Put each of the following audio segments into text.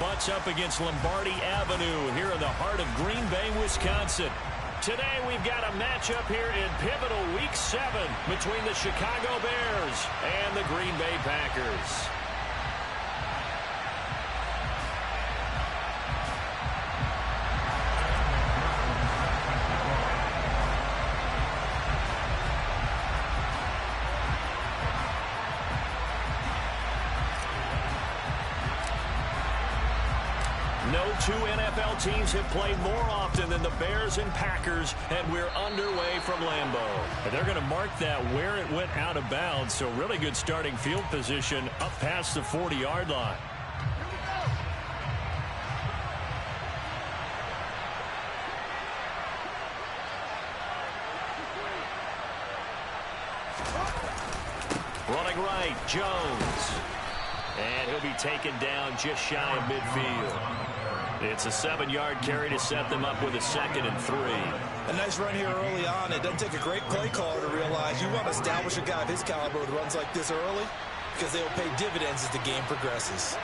butts up against Lombardi Avenue here in the heart of Green Bay, Wisconsin. Today we've got a matchup here in pivotal Week 7 between the Chicago Bears and the Green Bay Packers. No two NFL teams have played more often than the Bears and Packers, and we're underway from Lambeau. And they're going to mark that where it went out of bounds, so really good starting field position up past the 40-yard line. Running right, Jones. And he'll be taken down just shy of midfield. It's a 7-yard carry to set them up with a 2nd and 3. A nice run here early on. It doesn't take a great play caller to realize you want to establish a guy of his caliber with runs like this early because they'll pay dividends as the game progresses.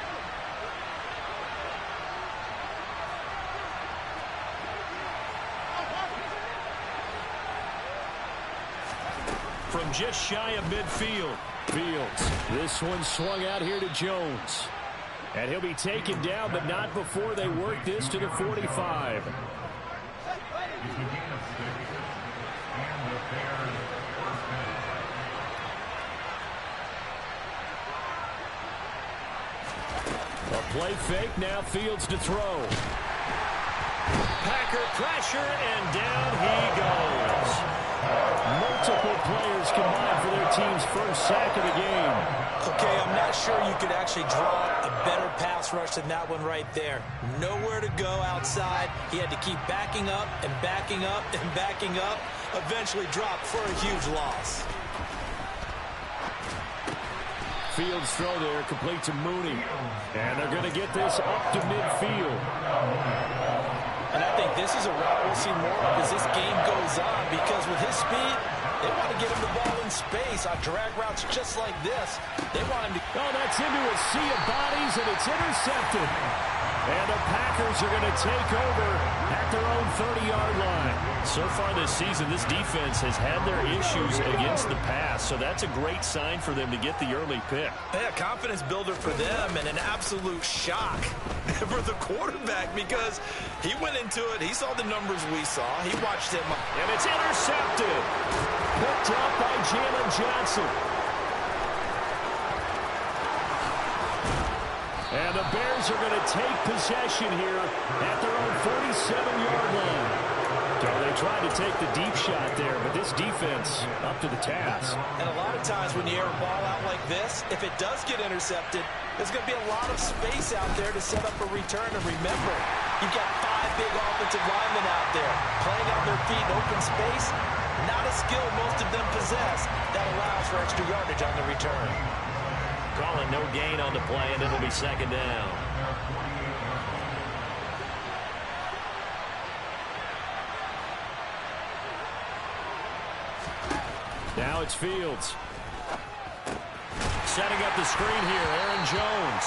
From just shy of midfield, Fields. This one swung out here to Jones. And he'll be taken down, but not before they work this to the 45. A play fake, now Fields to throw. Packer pressure, and down he goes. Multiple players combined for their team's first sack of the game. Okay, I'm not sure you could actually draw a better pass rush than that one right there. Nowhere to go outside. He had to keep backing up and backing up and backing up. Eventually dropped for a huge loss. Fields throw there, complete to Mooney. And they're going to get this up to midfield. And I think this is a route we'll see more of as this game goes on because with his speed, they want to get him the ball in space on drag routes just like this. They want him to... Oh, that's into a sea of bodies, and it's intercepted. And the Packers are going to take over at their own 30-yard line. So far this season, this defense has had their issues against the pass, so that's a great sign for them to get the early pick. Yeah, confidence builder for them and an absolute shock for the quarterback because he went into it. He saw the numbers we saw. He watched him. And it's intercepted. Picked up by Jalen Johnson. And the Bears are going to take possession here at their own 47-yard line. So they tried to take the deep shot there, but this defense up to the task. And a lot of times when you air a ball out like this, if it does get intercepted, there's going to be a lot of space out there to set up a return. And remember, you've got 5 big offensive linemen out there playing on their feet in open space. Not a skill most of them possess that allows for extra yardage on the return. Calling no gain on the play, and it'll be 2nd down. Now it's Fields. Setting up the screen here, Aaron Jones.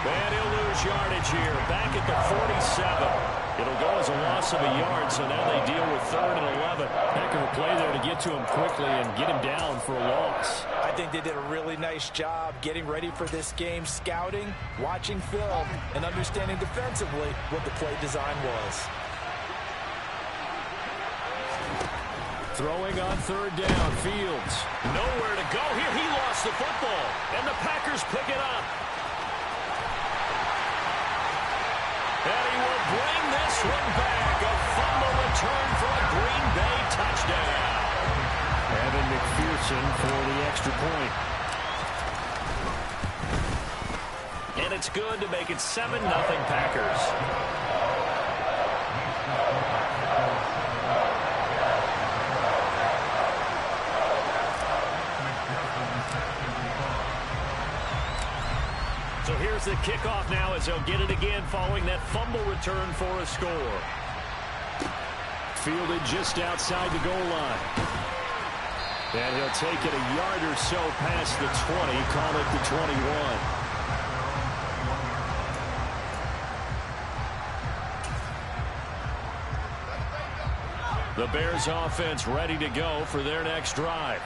And he'll lose yardage here, back at the 47. It'll go as a loss of a yard, so now they deal with 3rd and 11. Heck of a play there to get to him quickly and get him down for a loss. I think they did a really nice job getting ready for this game, scouting, watching film, and understanding defensively what the play design was. Throwing on 3rd down, Fields. Nowhere to go here. He lost the football, and the Packers pick it up. And he will bring this one back. A fumble return for a Green Bay touchdown. Evan McPherson for the extra point. And it's good to make it 7-0 Packers. So here's the kickoff now as they'll get it again following that fumble return for a score. Fielded just outside the goal line. And he'll take it a yard or so past the 20, call it the 21. The Bears offense ready to go for their next drive.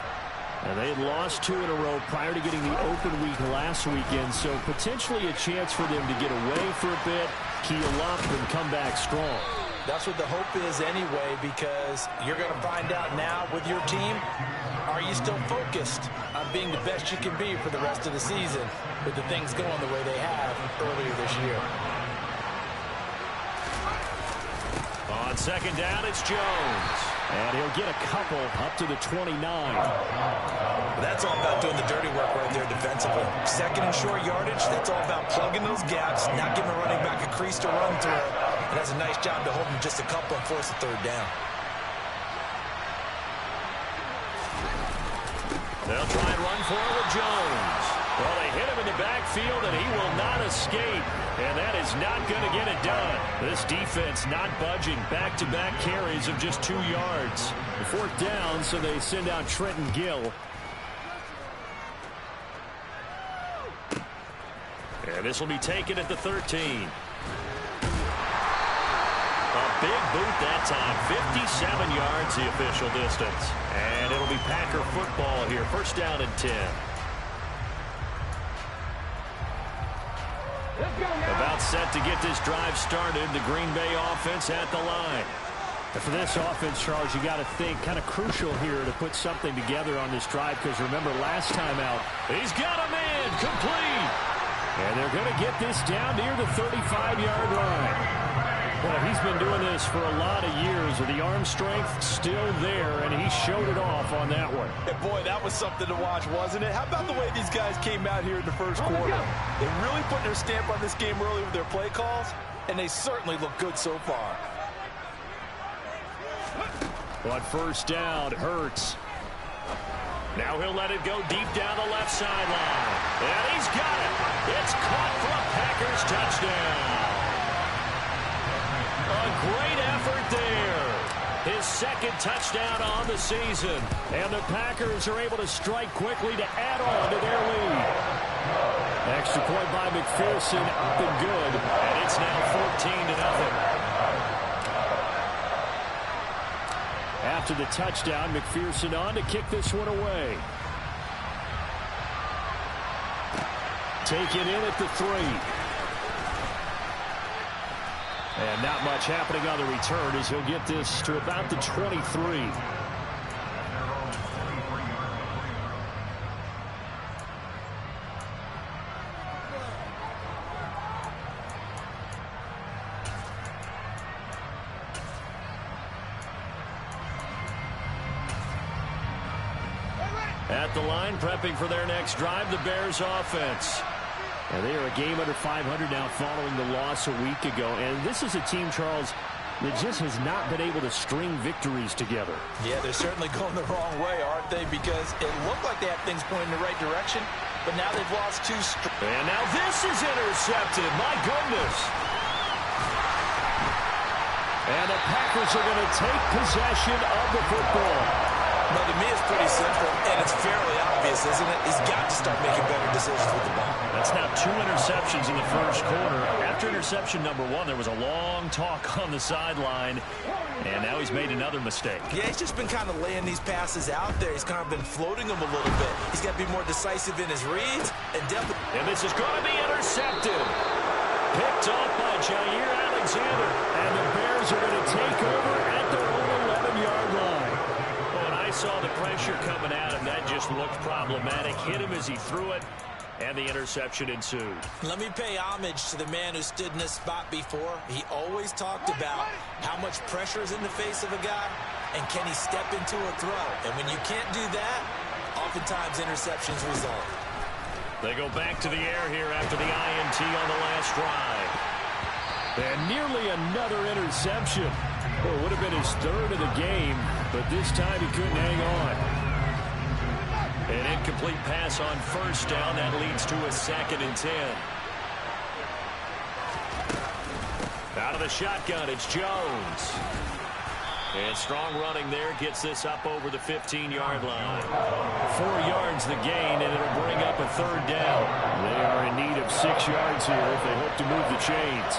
And they had lost 2 in a row prior to getting the open week last weekend, so potentially a chance for them to get away for a bit, heal up, and come back strong. That's what the hope is anyway, because you're going to find out now with your team, are you still focused on being the best you can be for the rest of the season with the things going the way they have earlier this year? On second down, it's Jones. And he'll get a couple up to the 29. That's all about doing the dirty work right there defensively. Second and short yardage, that's all about plugging those gaps, not giving a running back a crease to run through. And that's a nice job to hold him just a couple and force a third down. They'll try and run for it with Jones. Well, they hit him in the backfield, and he will not escape. And that is not going to get it done. This defense not budging. Back-to-back carries of just 2 yards. The 4th down, so they send out Trenton Gill. And this will be taken at the 13. A big boot that time. 57 yards the official distance. And it'll be Packer football here. 1st down and 10. About set to get this drive started. The Green Bay offense at the line. And for this offense, Charles, you got to think kind of crucial here to put something together on this drive, because remember last time out, he's got a man complete. And they're going to get this down near the 35-yard line. Well, he's been doing this for a lot of years, with the arm strength still there, and he showed it off on that one. And boy, that was something to watch, wasn't it? How about the way these guys came out here in the first quarter? They really put their stamp on this game early with their play calls, and they certainly look good so far. On 1st down, Hurts. Now he'll let it go deep down the left sideline. And he's got it. It's caught for a Packers touchdown. A great effort there. His 2nd touchdown on the season. And the Packers are able to strike quickly to add on to their lead. Extra point by McPherson, up and good. And it's now 14-0. After the touchdown, McPherson on to kick this one away. Taken in at the 3. And not much happening on the return as he'll get this to about the 23. At the line, prepping for their next drive, the Bears offense. And they are a game under 500 now following the loss a week ago. And this is a team, Charles, that just has not been able to string victories together. Yeah, they're certainly going the wrong way, aren't they? Because it looked like they had things pointing in the right direction, but now they've lost 2 straight. And now this is intercepted. My goodness. And the Packers are going to take possession of the football. Well, to me, it's pretty simple, and it's fairly obvious, isn't it? He's got to start making better decisions with the ball. That's now 2 interceptions in the first quarter. After interception number 1, there was a long talk on the sideline, and now he's made another mistake. Yeah, he's just been kind of laying these passes out there. He's kind of been floating them a little bit. He's got to be more decisive in his reads, and definitely. And this is going to be intercepted. Picked off by Jair Alexander, and the Bears are going to take over at their own 11-yard line. Saw the pressure coming at him. That just looked problematic. Hit him as he threw it, and the interception ensued. Let me pay homage to the man who stood in this spot before. He always talked about how much pressure is in the face of a guy, and can he step into a throw. And when you can't do that, oftentimes interceptions result. They go back to the air here after the INT on the last drive. And nearly another interception. Well, it would have been his 3rd of the game, but this time he couldn't hang on. An incomplete pass on 1st down. That leads to a 2nd and 10. Out of the shotgun, it's Jones. And strong running there gets this up over the 15-yard line. 4 yards the gain, and it'll bring up a 3rd down. They are in need of 6 yards here if they hope to move the chains.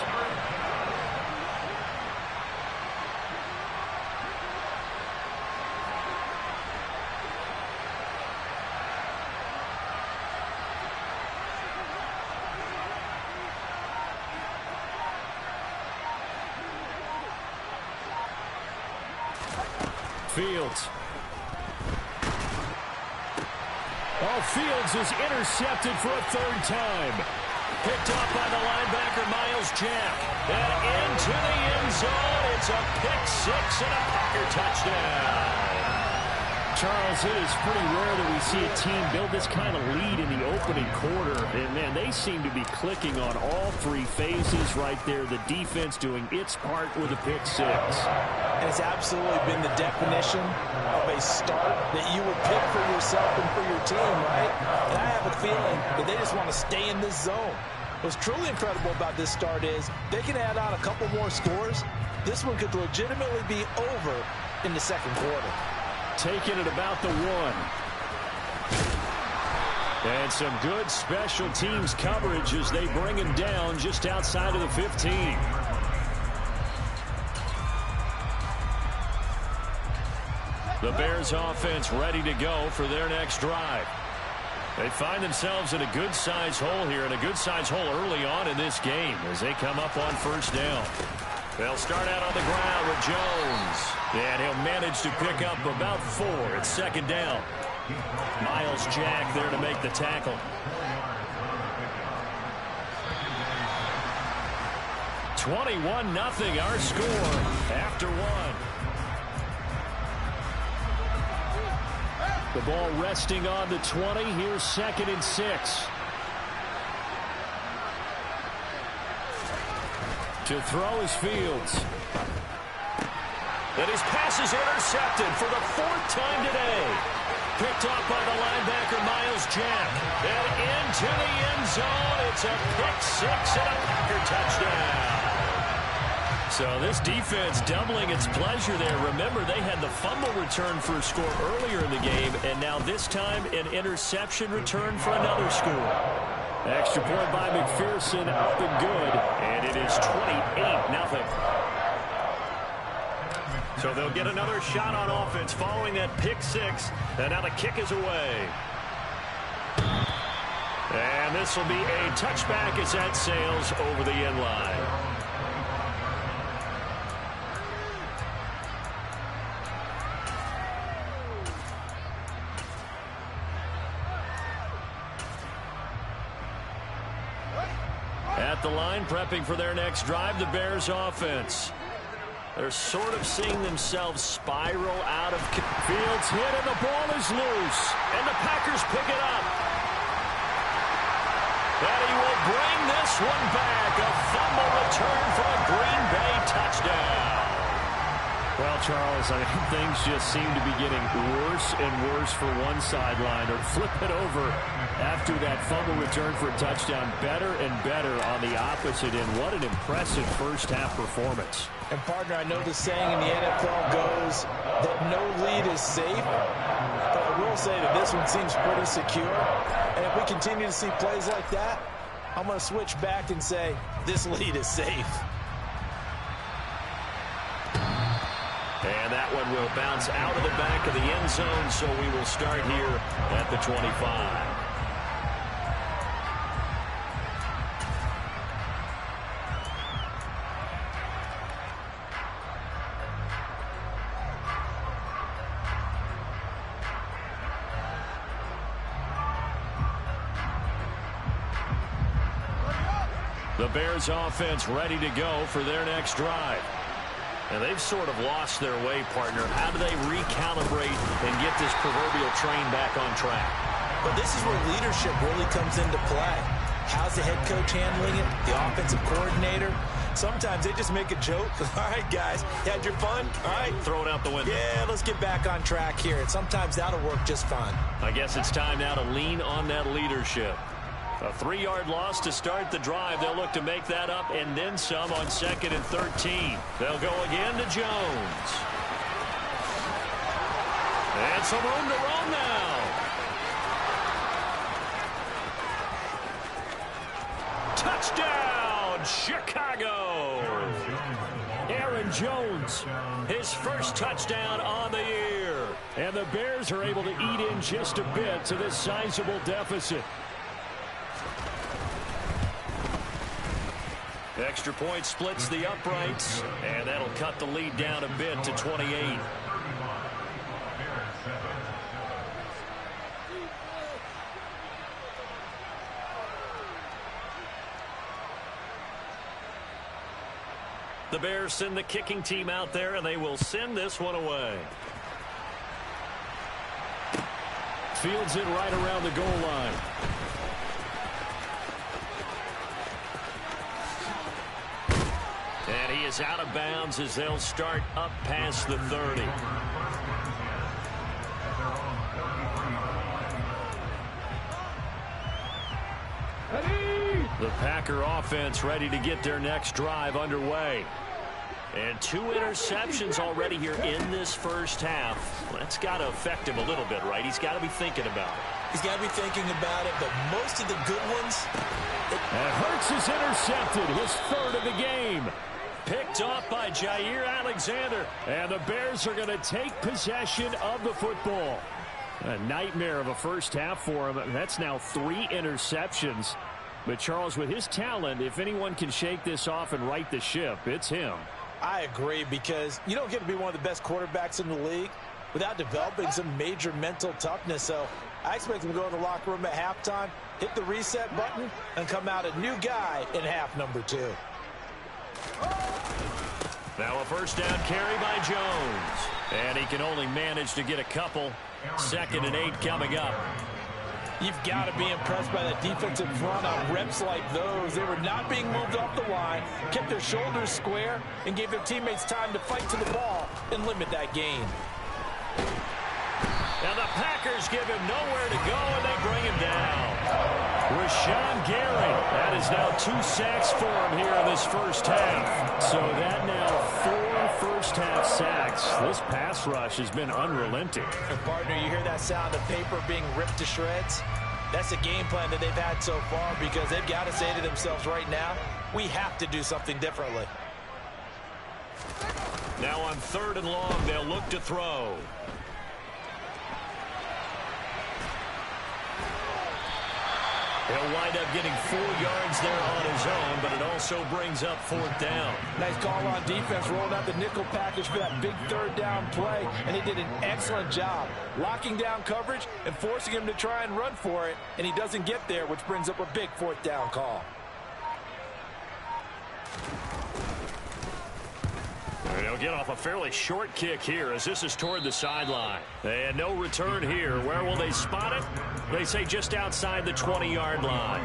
Fields. Oh, Fields is intercepted for a third time. Picked up by the linebacker, Myles Jack. And into the end zone. It's a pick-6 and a Packer touchdown. Charles, it is pretty rare that we see a team build this kind of lead in the opening quarter. And, man, they seem to be clicking on all three phases right there. The defense doing its part with a pick-6. And it's absolutely been the definition of a start that you would pick for yourself and for your team, right? And I have a feeling that they just want to stay in this zone. What's truly incredible about this start is they can add on a couple more scores. This one could legitimately be over in the second quarter. Taking it about the 1. And some good special teams coverage as they bring him down just outside of the 15. The Bears offense ready to go for their next drive. They find themselves in a good-sized hole here, and a good-sized hole early on in this game as they come up on first down. They'll start out on the ground with Jones. And he'll manage to pick up about 4. It's second down. Myles Jack there to make the tackle. 21-0 our score after 1. The ball resting on the 20. Here's 2nd and 6. To throw is Fields. And his pass is intercepted for the 4th time today. Picked off by the linebacker, Myles Jack. And into the end zone. It's a pick-6 and a Packer touchdown. So this defense doubling its pleasure there. Remember, they had the fumble return for a score earlier in the game, and now this time an interception return for another score. Extra point by McPherson, up and good, and it is 28-0. So they'll get another shot on offense following that pick-6, and now the kick is away. And this will be a touchback as that sails over the end line. At the line, prepping for their next drive, the Bears offense. They're sort of seeing themselves spiral out of Fields hit, and the ball is loose. And the Packers pick it up. And he will bring this one back. A fumble return for a Green Bay touchdown. Well, Charles, I mean, things just seem to be getting worse and worse for one sideline. Or flip it over after that fumble return for a touchdown. Better and better on the opposite end. What an impressive first-half performance. And, partner, I know the saying in the NFL goes that no lead is safe. But I will say that this one seems pretty secure. And if we continue to see plays like that, I'm going to switch back and say this lead is safe. And that one will bounce out of the back of the end zone, so we will start here at the 25. The Bears offense ready to go for their next drive. And they've sort of lost their way, partner. How do they recalibrate and get this proverbial train back on track? But this is where leadership really comes into play. How's the head coach handling it? The offensive coordinator? Sometimes they just make a joke. All right, guys, you had your fun? All right. Throw it out the window. Yeah, let's get back on track here. And sometimes that'll work just fine. I guess it's time now to lean on that leadership. A 3-yard loss to start the drive. They'll look to make that up and then some on 2nd and 13. They'll go again to Jones. And some room to run now. Touchdown, Chicago. Aaron Jones, his first touchdown on the year. And the Bears are able to eat in just a bit to this sizable deficit. Extra point splits the uprights, and that'll cut the lead down a bit to 28. The Bears send the kicking team out there, and they will send this one away. Fields it right around the goal line. And he is out of bounds as they'll start up past the 30. The Packer offense ready to get their next drive underway. And 2 interceptions already here in this first half. That's got to affect him a little bit, right? He's got to be thinking about it. He's got to be thinking about it, but most of the good ones... And Hurts is intercepted, his 3rd of the game. Picked off by Jair Alexander. And the Bears are going to take possession of the football. A nightmare of a first half for him. That's now 3 interceptions. But Charles, with his talent, if anyone can shake this off and right the ship, it's him. I agree, because you don't get to be one of the best quarterbacks in the league without developing some major mental toughness. So I expect him to go in the locker room at halftime, hit the reset button, and come out a new guy in half number 2. Now a first down carry by Jones. And he can only manage to get a couple. 2nd and 8 coming up. You've got to be impressed by that defensive front on reps like those. They were not being moved off the line, kept their shoulders square, and gave their teammates time to fight to the ball and limit that gain. And the Packers give him nowhere to go, and they bring him down. Rashawn Gary. That is now 2 sacks for him here in this first half. So that now 4 first-half sacks. This pass rush has been unrelenting. And partner, you hear that sound of paper being ripped to shreds? That's the game plan that they've had so far, because they've got to say to themselves right now, we have to do something differently. Now on 3rd and long, they'll look to throw. He'll wind up getting 4 yards there on his own, but it also brings up 4th down. Nice call on defense, rolling out the nickel package for that big 3rd down play, and he did an excellent job locking down coverage and forcing him to try and run for it, and he doesn't get there, which brings up a big 4th down call. And he'll get off a fairly short kick here as this is toward the sideline. And no return here. Where will they spot it? They say just outside the 20-yard line.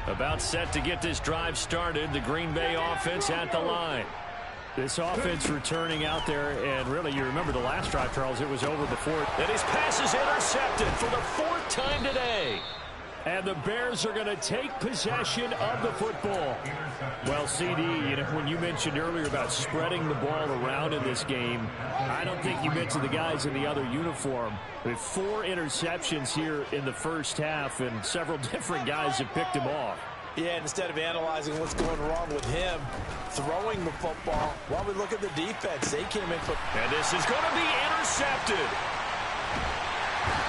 About set to get this drive started. The Green Bay offense at the line. This offense returning out there, and really, you remember the last drive, Charles, it was over before. And his pass is intercepted for the 4th time today. And the Bears are going to take possession of the football. Well, CD, you know, when you mentioned earlier about spreading the ball around in this game, I don't think you mentioned the guys in the other uniform. With 4 interceptions here in the first half, and several different guys have picked him off. Yeah, instead of analyzing what's going wrong with him, throwing the football, while we look at the defense, they came in for... And this is going to be intercepted.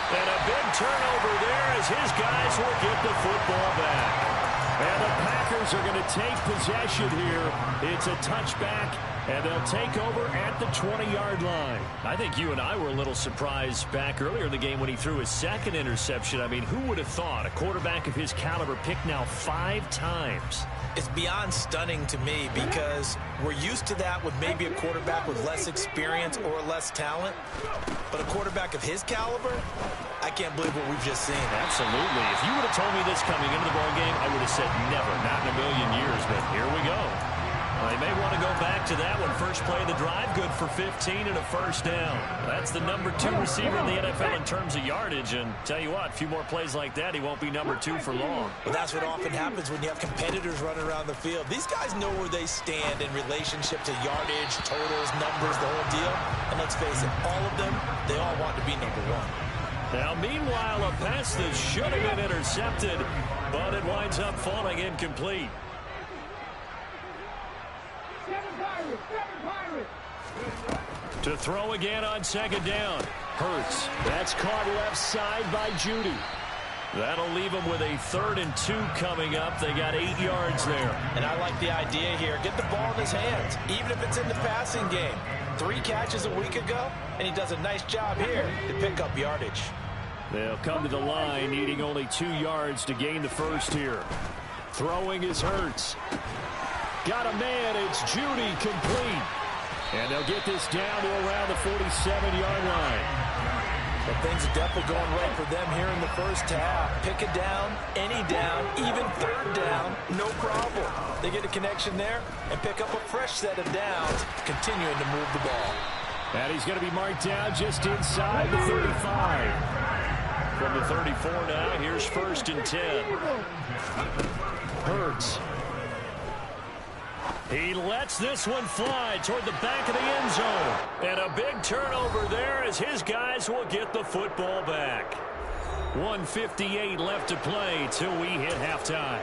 And a big turnover there as his guys will get the football back. And the Packers are going to take possession here. It's a touchback, and they'll take over at the 20-yard line. I think you and I were a little surprised back earlier in the game when he threw his 2nd interception. I mean, who would have thought a quarterback of his caliber picked now 5 times? It's beyond stunning to me, because we're used to that with maybe a quarterback with less experience or less talent. But a quarterback of his caliber, I can't believe what we've just seen. Absolutely. If you would have told me this coming into the ballgame, I would have said never, not in a million years. But here we go. Well, they may want to go back to that one. First play of the drive, good for 15 and a first down. That's the number 2 receiver in the NFL in terms of yardage. And tell you what, a few more plays like that, he won't be number 2 for long. Well, that's what often happens when you have competitors running around the field. These guys know where they stand in relationship to yardage, totals, numbers, the whole deal. And let's face it, all of them, they all want to be number 1. Now, meanwhile, a pass that should have been intercepted, but it winds up falling incomplete. To throw again on 2nd down. Hurts. That's caught left side by Judy. That'll leave them with a 3rd and 2 coming up. They got 8 yards there. And I like the idea here. Get the ball in his hands, even if it's in the passing game. 3 catches a week ago, and he does a nice job here to pick up yardage. They'll come to the line, needing only 2 yards to gain the first here. Throwing is Hurts. Got a man. It's Judy, complete. And they'll get this down to around the 47-yard line. But things are definitely going right for them here in the first half. Pick a down, any down, even third down, no problem. They get a connection there and pick up a fresh set of downs, continuing to move the ball. And he's going to be marked down just inside the 35. From the 34 now, here's 1st and 10. Hurts. He lets this one fly toward the back of the end zone. And a big turnover there as his guys will get the football back. 1:58 left to play till we hit halftime.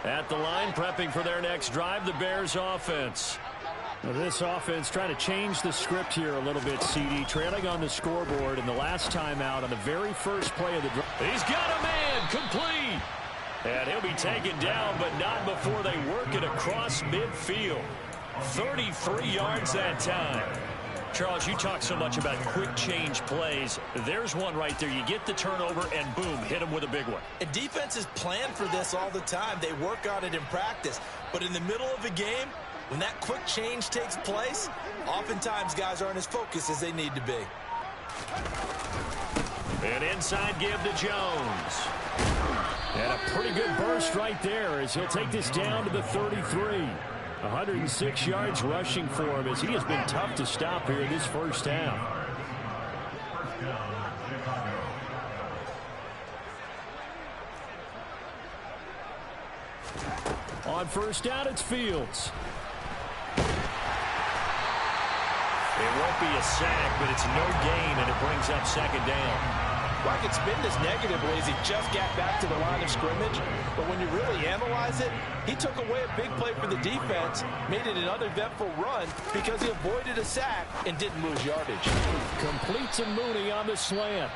At the line, prepping for their next drive, the Bears offense. Well, this offense trying to change the script here a little bit, CD. Trailing on the scoreboard in the last timeout on the very first play of the drive. He's got a man, complete. And he'll be taken down, but not before they work it across midfield. 33 yards that time. Charles, you talk so much about quick change plays. There's one right there. You get the turnover, and boom, hit him with a big one. And defenses plan for this all the time. They work on it in practice. But in the middle of a game, when that quick change takes place, oftentimes guys aren't as focused as they need to be. An inside give to Jones. And a pretty good burst right there as he'll take this down to the 33. 106 yards rushing for him as he has been tough to stop here in this first half. On first down, it's Fields. It won't be a sack, but it's no gain, and it brings up 2nd down. Well, I could spin this negatively as he just got back to the line of scrimmage. But when you really analyze it, he took away a big play for the defense, made it an uneventful run because he avoided a sack and didn't lose yardage. Complete to Mooney on the slant.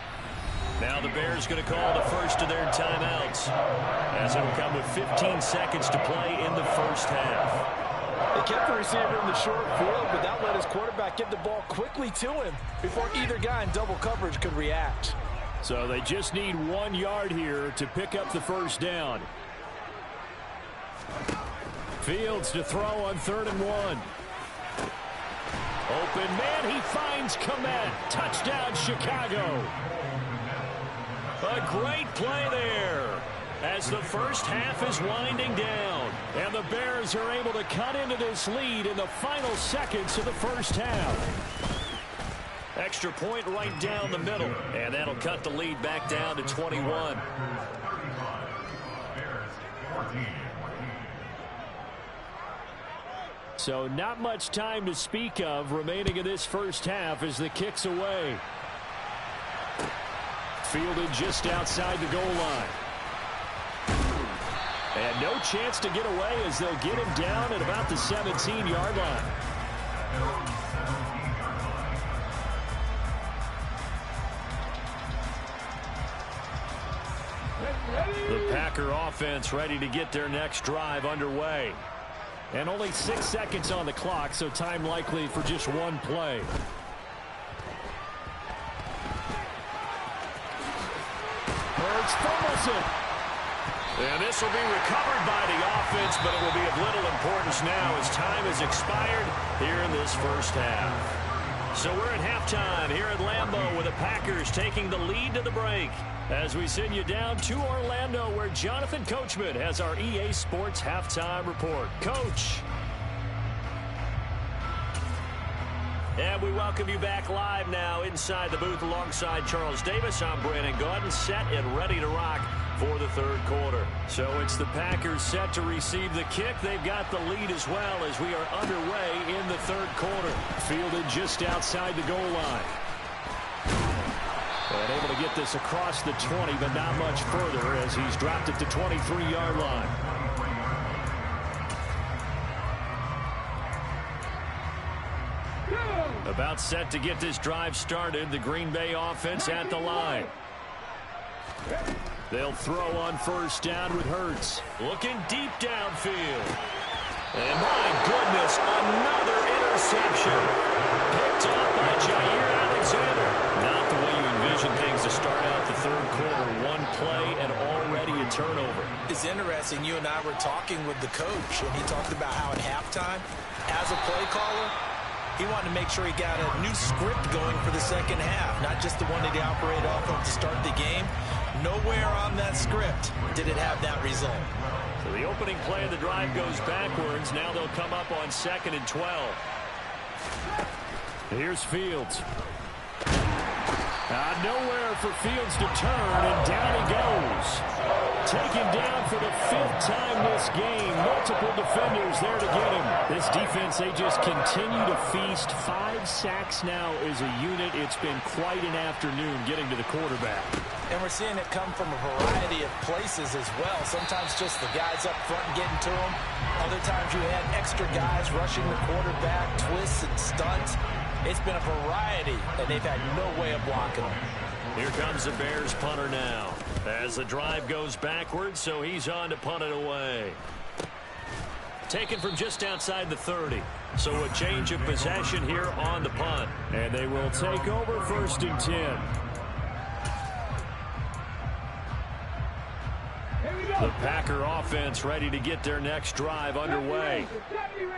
Now the Bears going to call the first of their timeouts, as it'll come with 15 seconds to play in the first half. They kept the receiver in the short field, but that let his quarterback get the ball quickly to him before either guy in double coverage could react. So they just need 1 yard here to pick up the first down. Fields to throw on 3rd and 1. Open man, he finds Kmet. Touchdown, Chicago. A great play there as the first half is winding down. And the Bears are able to cut into this lead in the final seconds of the first half. Extra point right down the middle, and that'll cut the lead back down to 21. So not much time to speak of remaining in this first half as the kick's away. Fielded just outside the goal line. And no chance to get away as they'll get him down at about the 17-yard line. The Packer offense ready to get their next drive underway. And only 6 seconds on the clock, so time likely for just one play. Hurts fumbles it. And this will be recovered by the offense, but it will be of little importance now as time has expired here in this first half. So we're at halftime here at Lambeau with the Packers taking the lead to the break as we send you down to Orlando where Jonathan Coachman has our EA Sports halftime report. Coach. And we welcome you back live now inside the booth alongside Charles Davis. I'm Brandon Gaudin, set and ready to rock for the third quarter. So it's the Packers set to receive the kick. They've got the lead as well as we are underway in the third quarter. Fielded just outside the goal line. And able to get this across the 20, but not much further as he's dropped it to 23-yard line. About set to get this drive started. The Green Bay offense at the line. They'll throw on first down with Hurts. Looking deep downfield. And my goodness, another interception. Picked up by Jair Alexander. Not the way you envision things to start out the third quarter. One play and already a turnover. is interesting. You and I were talking with the coach, and he talked about how at halftime, as a play caller, he wanted to make sure he got a new script going for the second half, not just the one that he operated off of to start the game. Nowhere on that script did it have that result. So the opening play of the drive goes backwards. Now they'll come up on 2nd and 12. Here's Fields. Nowhere for Fields to turn, and down he goes. Taken down for the 5th time this game. Multiple defenders there to get him. This defense, they just continue to feast. 5 sacks now as a unit. It's been quite an afternoon getting to the quarterback. And we're seeing it come from a variety of places as well. Sometimes just the guys up front and getting to him. Other times you had extra guys rushing the quarterback, twists and stunts. It's been a variety, and they've had no way of blocking them. Here comes the Bears punter now. As the drive goes backwards, so he's on to punt it away. Taken from just outside the 30. So a change of possession here on the punt. And they will take over 1st and 10. The Packer offense ready to get their next drive underway.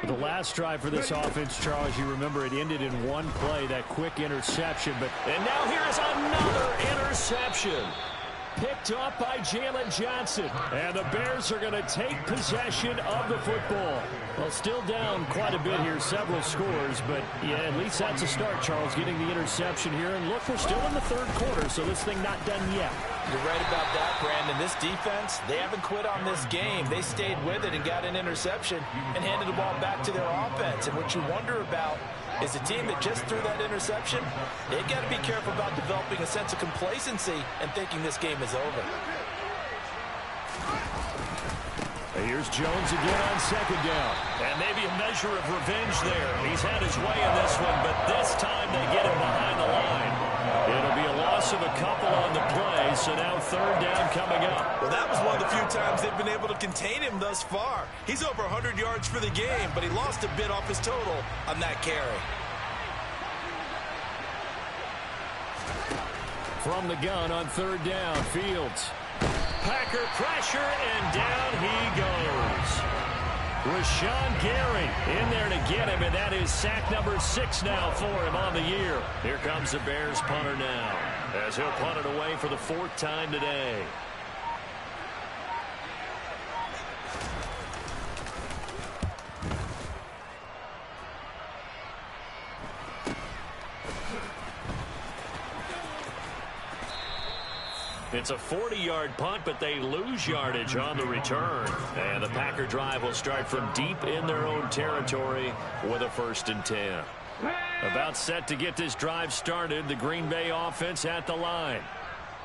The last drive for this offense, Charles, you remember it ended in one play, that quick interception. And now here is another interception. Picked up by Jalen Johnson. And the Bears are going to take possession of the football. Well, still down quite a bit here, several scores. But, yeah, at least that's a start, Charles, getting the interception here. And look, we're still in the 3rd quarter, so this thing not done yet. You're right about that, Brandon. This defense, they haven't quit on this game. They stayed with it and got an interception and handed the ball back to their offense. And what you wonder about is a team that just threw that interception, they've got to be careful about developing a sense of complacency and thinking this game is over. Here's Jones again on 2nd down. And maybe a measure of revenge there. He's had his way in this one, but this time they get him behind the line. It'll be a loss of a couple on the play, so now 3rd down coming up. Well, that was one of the few times they've been able to contain him thus far. He's over 100 yards for the game, but he lost a bit off his total on that carry. From the gun on 3rd down, Fields. Packer pressure, and down he goes. Rashawn Gary in there to get him, and that is sack number 6 now for him on the year. Here comes the Bears punter now, as he'll punt it away for the 4th time today. It's a 40-yard punt, but they lose yardage on the return. And the Packer drive will start from deep in their own territory with a 1st and 10. About set to get this drive started, the Green Bay offense at the line.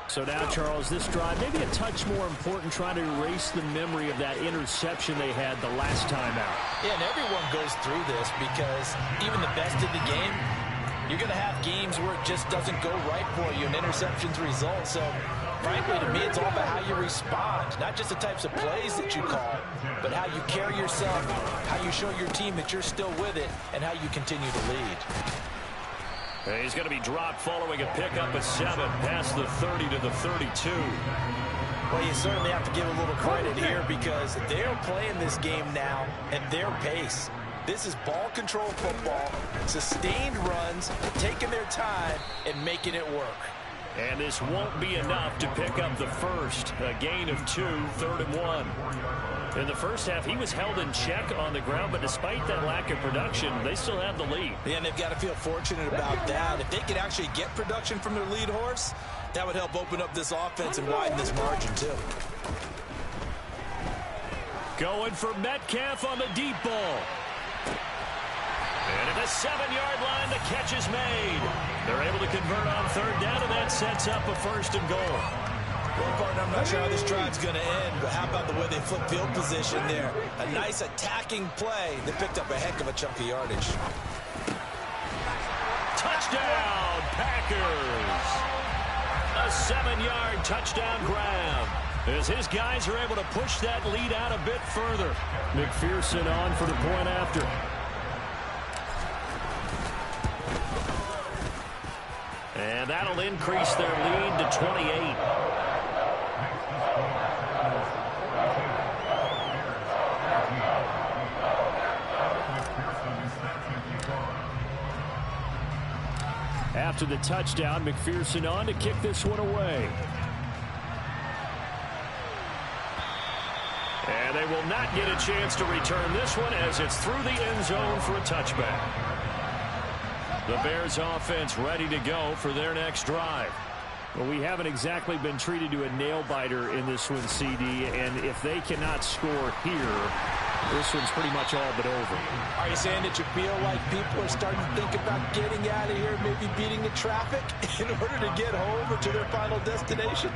So now, Charles, this drive maybe a touch more important, trying to erase the memory of that interception they had the last time out. Yeah, and everyone goes through this because even the best in the game, you're going to have games where it just doesn't go right for you and interceptions result. So, frankly, to me, it's all about how you respond, not just the types of plays that you call, but how you carry yourself, how you show your team that you're still with it, and how you continue to lead. And he's going to be dropped following a pickup at 7, past the 30 to the 32. Well, you certainly have to give a little credit here because they're playing this game now at their pace. This is ball control football, sustained runs, taking their time and making it work. And this won't be enough to pick up the first. A gain of 2, 3rd and 1. In the first half, he was held in check on the ground, but despite that lack of production, they still have the lead. Yeah, and they've got to feel fortunate about that. If they could actually get production from their lead horse, that would help open up this offense and widen this margin, too. Going for Metcalf on the deep ball. And at the 7-yard line, the catch is made. They're able to convert on 3rd down, and that sets up a 1st and goal. Well, partner, I'm not sure how this drive's going to end, but how about the way they flip field position there? A nice attacking play that picked up a heck of a chunk of yardage. Touchdown, Packers! A 7-yard touchdown grab, as his guys are able to push that lead out a bit further. McPherson on for the point after. And that'll increase their lead to 28. after the touchdown. McPherson on to kick this one away. And they will not get a chance to return this one as it's through the end zone for a touchback. The Bears offense ready to go for their next drive. Well, we haven't exactly been treated to a nail-biter in this one, CD, and if they cannot score here, this one's pretty much all but over. Are you saying that you feel like people are starting to think about getting out of here, maybe beating the traffic in order to get home or to their final destination?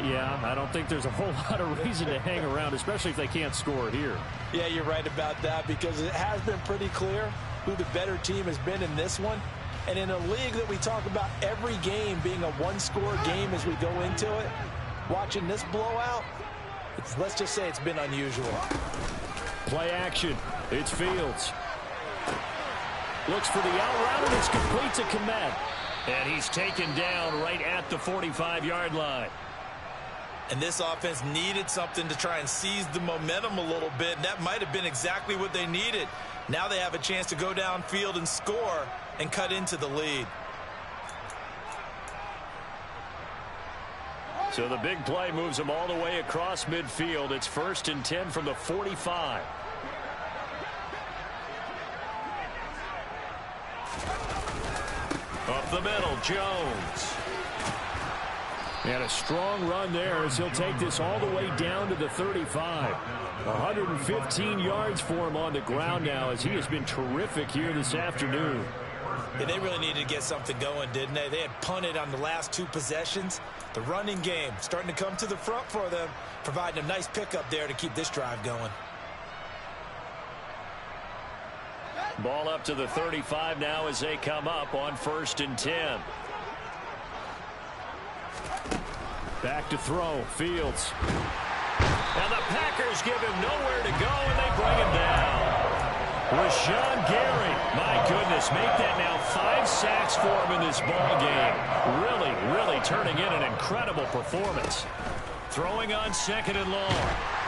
Yeah, I don't think there's a whole lot of reason to hang around, especially if they can't score here. Yeah, you're right about that, because it has been pretty clear who the better team has been in this one. And in a league that we talk about every game being a one-score game as we go into it, watching this blowout, let's just say it's been unusual. Play action. It's Fields. Looks for the out route, and it's complete to Kmet. And he's taken down right at the 45-yard line. And this offense needed something to try and seize the momentum a little bit, and that might have been exactly what they needed. Now they have a chance to go downfield and score and cut into the lead. So the big play moves them all the way across midfield. It's 1st and 10 from the 45. Up the middle, Jones. And a strong run there as he'll take this all the way down to the 35. 115 yards for him on the ground now as he has been terrific here this afternoon. Yeah, they really needed to get something going, didn't they? They had punted on the last 2 possessions. The running game starting to come to the front for them, providing a nice pickup there to keep this drive going. Ball up to the 35 now as they come up on 1st and 10. Back to throw, Fields. And the Packers give him nowhere to go, and they bring him down. Rashawn Gary, my goodness, make that now 5 sacks for him in this ball game. Really turning in an incredible performance. Throwing on 2nd and long.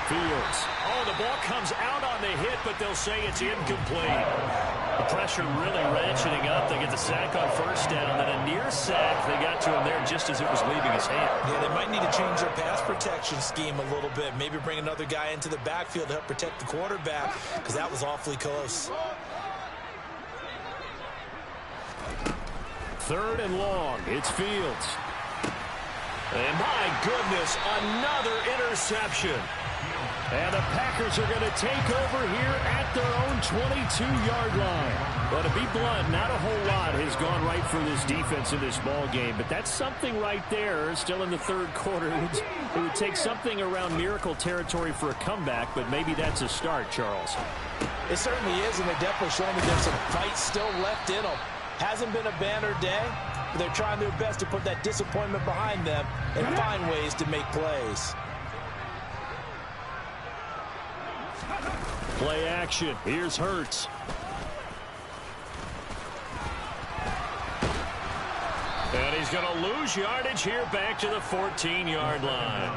Fields. Oh, the ball comes out on the hit, but they'll say it's incomplete. The pressure really ratcheting up. They get the sack on 1st down, then a near sack. They got to him there just as it was leaving his hand. Yeah, they might need to change their pass protection scheme a little bit. Maybe bring another guy into the backfield to help protect the quarterback, because that was awfully close. 3rd and long. It's Fields. And my goodness, another interception. And the Packers are going to take over here at their own 22-yard line. But to be blunt, not a whole lot has gone right for this defense in this ball game. But that's something right there, still in the 3rd quarter. It would take something around miracle territory for a comeback, but maybe that's a start, Charles. It certainly is, and they're definitely showing that there's some fight still left in them. Hasn't been a banner day, but they're trying their best to put that disappointment behind them and find ways to make plays. Play action. Here's Hurts. And he's going to lose yardage here back to the 14-yard line.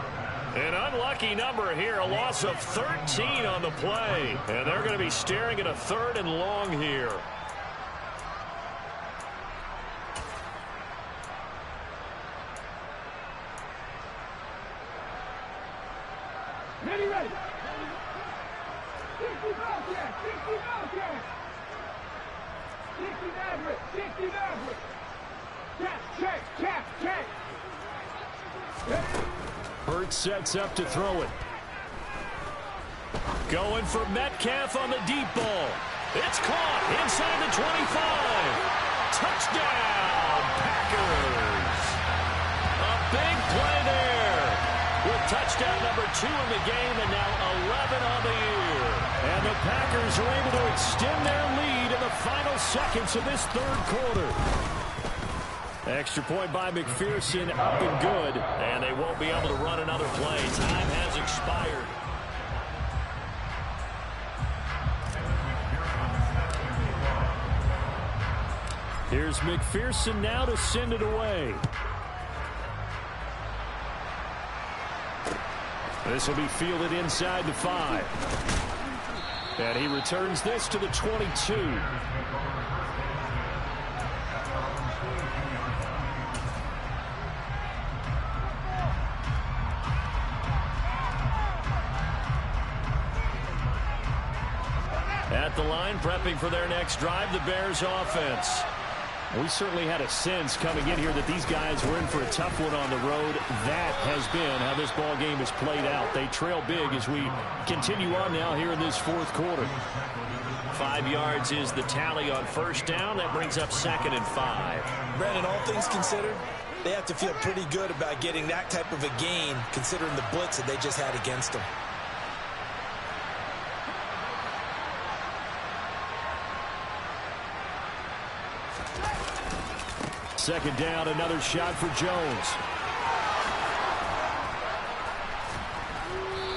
An unlucky number here, a loss of 13 on the play. And they're going to be staring at a 3rd and long here. Ready. Hurts sets up to throw it. Going for Metcalf on the deep ball. It's caught inside the 25. Touchdown, Packers. A big play there. With touchdown number 2 in the game and now 11 on the year. And the Packers are able to extend their lead in the final seconds of this 3rd quarter. Extra point by McPherson, up and good. And they won't be able to run another play. Time has expired. Here's McPherson now to send it away. This will be fielded inside the 5. And he returns this to the 22. At the line, prepping for their next drive, the Bears offense. We certainly had a sense coming in here that these guys were in for a tough one on the road. That has been how this ball game has played out. They trail big as we continue on now here in this fourth quarter. 5 yards is the tally on first down. That brings up 2nd and 5. Brandon, all things considered, they have to feel pretty good about getting that type of a gain considering the blitz that they just had against them. Second down, another shot for Jones.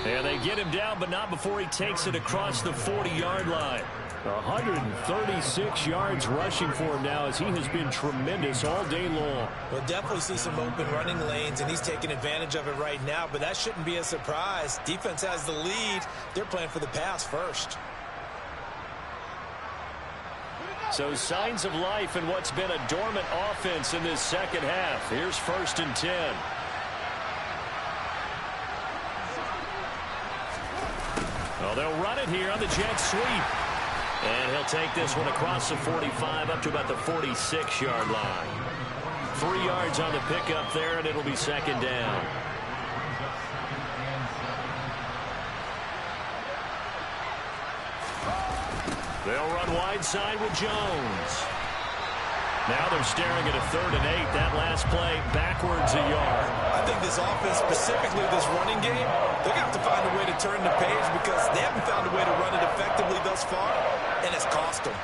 And they get him down, but not before he takes it across the 40-yard line. 136 yards rushing for him now as he has been tremendous all day long. We'll definitely see some open running lanes, and he's taking advantage of it right now, but that shouldn't be a surprise. Defense has the lead. They're playing for the pass first. So signs of life in what's been a dormant offense in this second half. Here's 1st and 10. Well, they'll run it here on the jet sweep. And he'll take this one across the 45 up to about the 46-yard line. 3 yards on the pickup there, and it'll be 2nd down. They'll run wide side with Jones. Now they're staring at a 3rd and 8. That last play backwards a yard. I think this offense, specifically this running game, they're going to have to find a way to turn the page because they haven't found a way to run it effectively thus far, and it's cost them.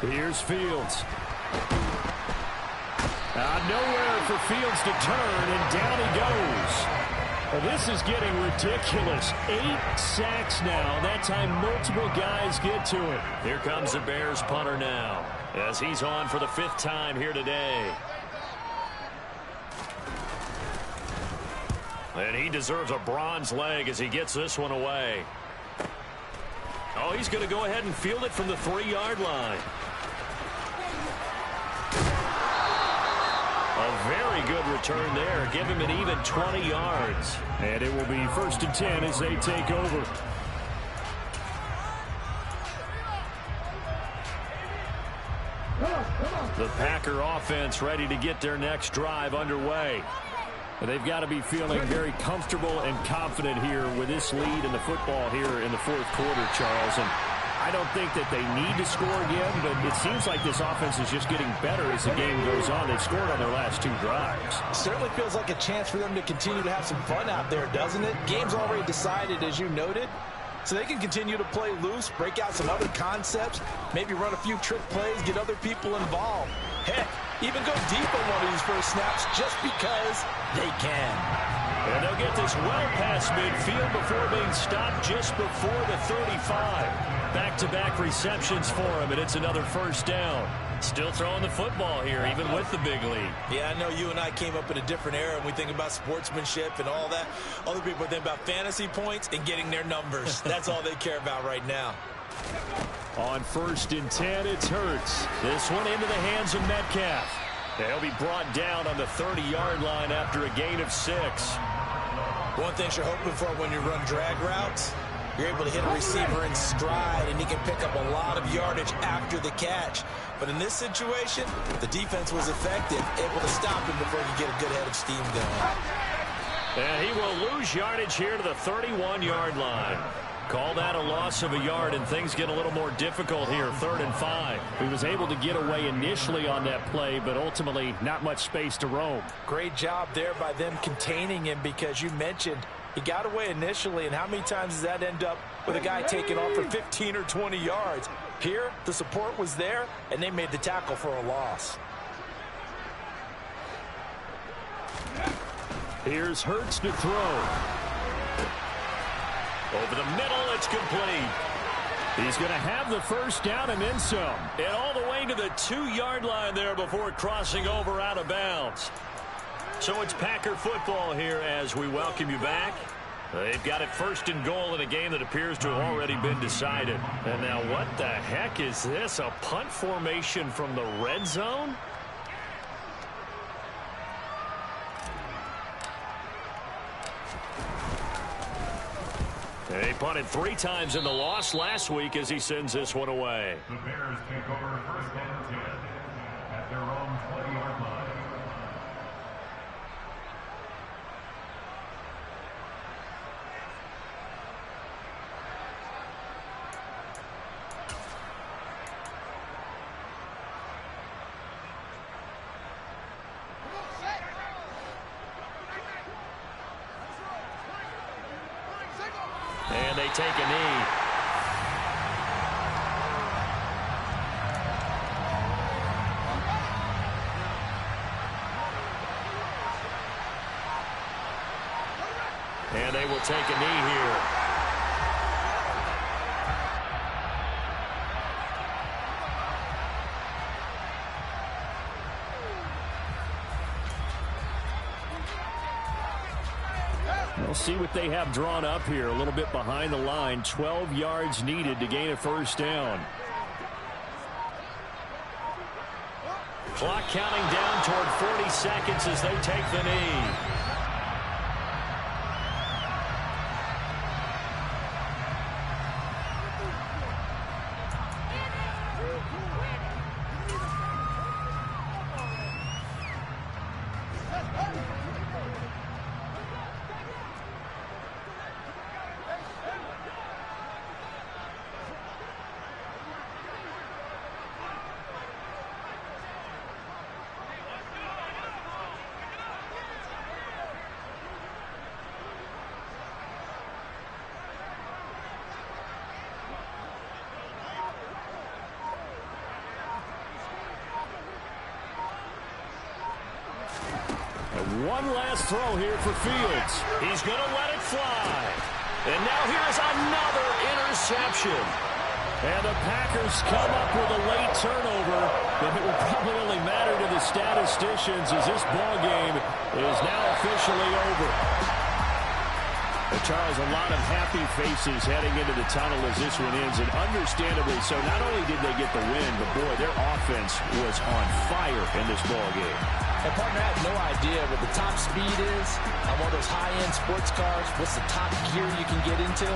Here's Fields. Nowhere for Fields to turn, and down he goes. Well, this is getting ridiculous. 8 sacks now. That time multiple guys get to it. Here comes the Bears punter now as he's on for the 5th time here today. And he deserves a bronze leg as he gets this one away. Oh, he's going to go ahead and field it from the 3-yard line. A very good return there. Give him an even 20 yards. And it will be 1st and 10 as they take over. The Packer offense ready to get their next drive underway. They've got to be feeling very comfortable and confident here with this lead in the football here in the 4th quarter, Charles. And I don't think that they need to score again, but it seems like this offense is just getting better as the game goes on. They've scored on their last 2 drives. Certainly feels like a chance for them to continue to have some fun out there, doesn't it? Game's already decided, as you noted. So they can continue to play loose, break out some other concepts, maybe run a few trick plays, get other people involved. Heck, even go deep on one of these first snaps just because they can. And they'll get this well past midfield before being stopped just before the 35. Back-to-back receptions for him, and it's another 1st down. Still throwing the football here, even with the big lead. Yeah, I know you and I came up in a different era, and we think about sportsmanship and all that. Other people think about fantasy points and getting their numbers. That's all they care about right now. On 1st and 10, it's Hurts. This one into the hands of Metcalf. They'll be brought down on the 30-yard line after a gain of 6. One thing you're hoping for when you run drag routes, you're able to hit a receiver in stride, and he can pick up a lot of yardage after the catch. But in this situation, the defense was effective, able to stop him before he could get a good head of steam going. And he will lose yardage here to the 31-yard line. Call that a loss of a yard, and things get a little more difficult here, 3rd and 5. He was able to get away initially on that play, but ultimately not much space to roam. Great job there by them containing him because you mentioned he got away initially, and how many times does that end up with a guy taking off for 15 or 20 yards? Here, the support was there, and they made the tackle for a loss. Here's Hurts to throw. Over the middle, it's complete. He's going to have the 1st down and then some. And all the way to the 2-yard line there before crossing over out of bounds. So it's Packer football here as we welcome you back. They've got it 1st and goal in a game that appears to have already been decided. And now what the heck is this? A punt formation from the red zone? He punted 3 times in the loss last week as he sends this one away. The Bears take over 1st and 10 at their own 20-yard line. And they take a knee. And they will take a knee here. We'll see what they have drawn up here. A little bit behind the line. 12 yards needed to gain a 1st down. Clock counting down toward 40 seconds as they take the knee. One last throw here for Fields. He's going to let it fly. And now here's another interception. And the Packers come up with a late turnover, but it will probably only matter to the statisticians as this ball game is now officially over. And Charles, a lot of happy faces heading into the tunnel as this one ends, and understandably so. Not only did they get the win, but boy, their offense was on fire in this ball game. And partner, I have no idea what the top speed is on one of those high-end sports cars. What's the top gear you can get into?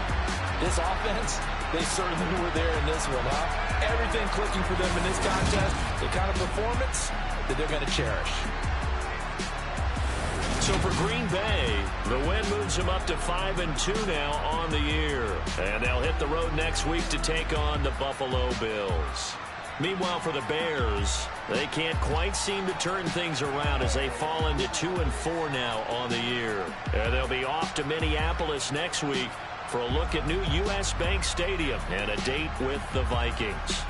This offense, they certainly were there in this one, huh? Everything clicking for them in this contest, the kind of performance that they're going to cherish. So for Green Bay, the win moves them up to 5-2 now on the year. And they'll hit the road next week to take on the Buffalo Bills. Meanwhile, for the Bears, they can't quite seem to turn things around as they fall into 2-4 now on the year. And they'll be off to Minneapolis next week for a look at new U.S. Bank Stadium and a date with the Vikings.